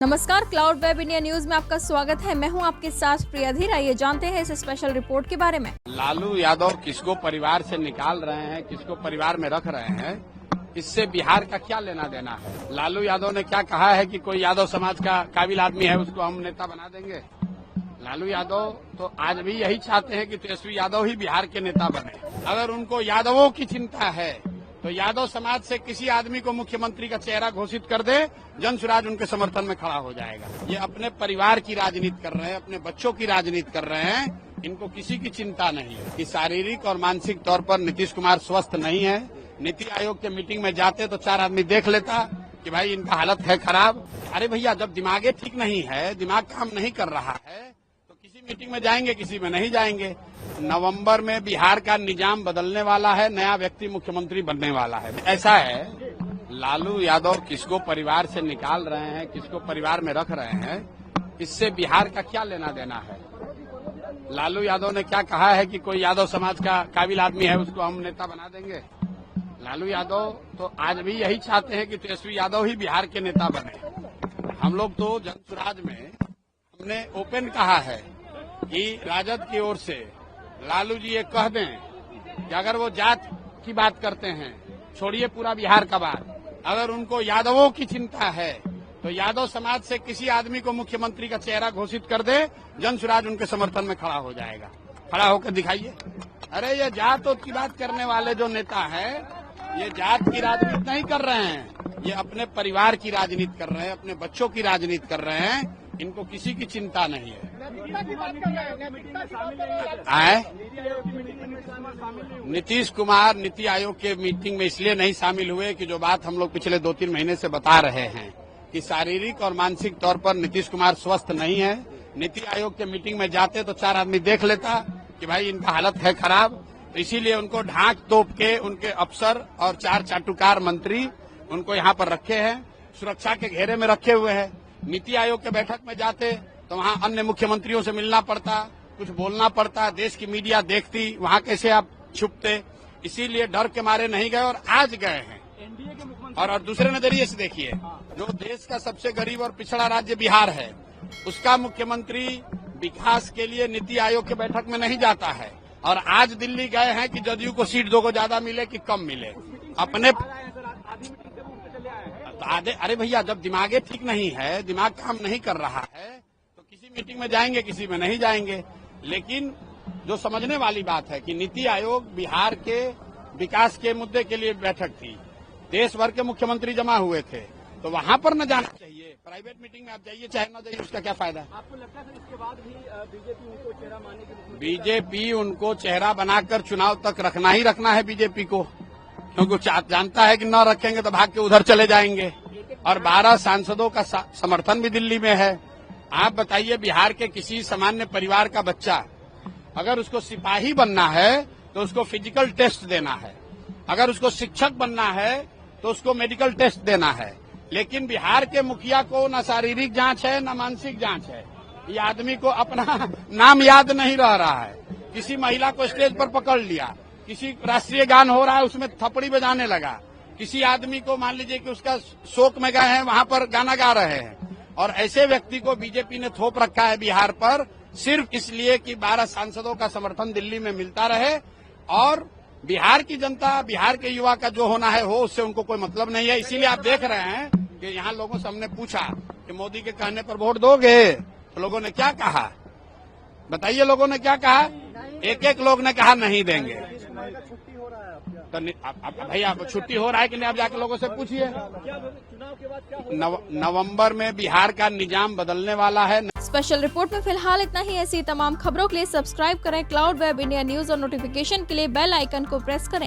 नमस्कार, cloud web India news में आपका स्वागत है। मैं हूं आपके साथ प्रिया धीर। आइए जानते हैं इस स्पेशल रिपोर्ट के बारे में। लालू यादव किसको परिवार से निकाल रहे हैं, किसको परिवार में रख रहे हैं, इससे बिहार का क्या लेना देना है। लालू यादव ने क्या कहा है कि कोई यादव समाज का काबिल आदमी है उसको हम नेता बना देंगे। लालू यादव तो आज भी यही चाहते हैं कि तेजस्वी यादव ही बिहार के नेता बने। अगर उनको यादवों की चिंता है तो यादव समाज से किसी आदमी को मुख्यमंत्री का चेहरा घोषित कर दे, जन स्वराज उनके समर्थन में खड़ा हो जाएगा। ये अपने परिवार की राजनीति कर रहे हैं, अपने बच्चों की राजनीति कर रहे हैं। इनको किसी की चिंता नहीं है कि शारीरिक और मानसिक तौर पर नीतीश कुमार स्वस्थ नहीं है। नीति आयोग के मीटिंग में जाते तो 4 आदमी देख लेता कि भाई इनका हालत है खराब। अरे भैया, जब दिमागे ठीक नहीं है, दिमाग काम नहीं कर रहा है तो किसी मीटिंग में जाएंगे, किसी में नहीं जाएंगे। नवंबर में बिहार का निजाम बदलने वाला है, नया व्यक्ति मुख्यमंत्री बनने वाला है। ऐसा है, लालू यादव किसको परिवार से निकाल रहे हैं, किसको परिवार में रख रहे हैं, इससे बिहार का क्या लेना देना है। लालू यादव ने क्या कहा है कि कोई यादव समाज का काबिल आदमी है उसको हम नेता बना देंगे। लालू यादव तो आज भी यही चाहते हैं कि तेजस्वी यादव ही बिहार के नेता बने। हम लोग तो जन स्वराज में हमने ओपन कहा है कि राजद की ओर से लालू जी ये कह दें कि अगर वो जात की बात करते हैं, छोड़िए पूरा बिहार का बात, अगर उनको यादवों की चिंता है तो यादव समाज से किसी आदमी को मुख्यमंत्री का चेहरा घोषित कर दे, जन स्वराज उनके समर्थन में खड़ा हो जाएगा। खड़ा होकर दिखाइए। अरे ये जात की बात करने वाले जो नेता है, ये जात की राजनीति नहीं कर रहे हैं, ये अपने परिवार की राजनीति कर रहे हैं, अपने बच्चों की राजनीति कर रहे हैं। इनको किसी की चिंता नहीं है। नीतीश कुमार नीति आयोग के मीटिंग में इसलिए नहीं शामिल हुए कि जो बात हम लोग पिछले 2-3 महीने से बता रहे हैं कि शारीरिक और मानसिक तौर पर नीतीश कुमार स्वस्थ नहीं है। नीति आयोग के मीटिंग में जाते तो 4 आदमी देख लेता कि भाई इनका हालत है खराब। तो इसीलिए उनको ढांक तोप के उनके अफसर और 4 चाटुकार मंत्री उनको यहाँ पर रखे हैं, सुरक्षा के घेरे में रखे हुए हैं। नीति आयोग के बैठक में जाते तो वहाँ अन्य मुख्यमंत्रियों से मिलना पड़ता, कुछ बोलना पड़ता, देश की मीडिया देखती, वहाँ कैसे आप छुपते। इसीलिए डर के मारे नहीं गए और आज गए हैं। और दूसरे नजरिए से देखिए, जो देश का सबसे गरीब और पिछड़ा राज्य बिहार है, उसका मुख्यमंत्री विकास के लिए नीति आयोग के बैठक में नहीं जाता है। और आज दिल्ली गए हैं कि जदयू को सीट 2 को ज्यादा मिले कि कम मिले। अपने अरे भैया, जब दिमागे ठीक नहीं है, दिमाग काम नहीं कर रहा है तो किसी मीटिंग में जाएंगे, किसी में नहीं जाएंगे। लेकिन जो समझने वाली बात है कि नीति आयोग बिहार के विकास के मुद्दे के लिए बैठक थी, देश भर के मुख्यमंत्री जमा हुए थे, तो वहां पर न जाना चाहिए। प्राइवेट मीटिंग में आप जाइए चाहे न जाइए, उसका क्या फायदा। आपको लगता है इसके बाद भी बीजेपी उनको चेहरा मानने की? बीजेपी उनको चेहरा बनाकर चुनाव तक रखना ही रखना है बीजेपी को, क्योंकि जानता है कि न रखेंगे तो भाग के उधर चले जाएंगे। और 12 सांसदों का समर्थन भी दिल्ली में है। आप बताइए, बिहार के किसी सामान्य परिवार का बच्चा अगर उसको सिपाही बनना है तो उसको फिजिकल टेस्ट देना है, अगर उसको शिक्षक बनना है तो उसको मेडिकल टेस्ट देना है। लेकिन बिहार के मुखिया को न शारीरिक जांच है न मानसिक जांच है। ये आदमी को अपना नाम याद नहीं रह रहा है। किसी महिला को स्टेज पर पकड़ लिया, किसी राष्ट्रीय गान हो रहा है उसमें थपड़ी बजाने लगा, किसी आदमी को मान लीजिए कि उसका शोक में गए हैं, वहां पर गाना गा रहे हैं। और ऐसे व्यक्ति को बीजेपी ने थोप रखा है बिहार पर, सिर्फ इसलिए कि 12 सांसदों का समर्थन दिल्ली में मिलता रहे। और बिहार की जनता, बिहार के युवा का जो होना है हो, उससे उनको कोई मतलब नहीं है। इसीलिए आप देख रहे हैं कि यहाँ लोगों से हमने पूछा कि मोदी के कहने पर वोट दोगे, तो लोगों ने क्या कहा बताइए। लोगों ने क्या कहा? एक लोग ने कहा नहीं देंगे। तो भैया छुट्टी हो रहा है कि नहीं, आप जाकर लोगों से पूछिए। चुनाव के बाद क्या नवंबर में बिहार का निजाम बदलने वाला है। स्पेशल रिपोर्ट में फिलहाल इतना ही। ऐसी तमाम खबरों के लिए सब्सक्राइब करें क्लाउड वेब इंडिया न्यूज और नोटिफिकेशन के लिए बेल आइकन को प्रेस करें।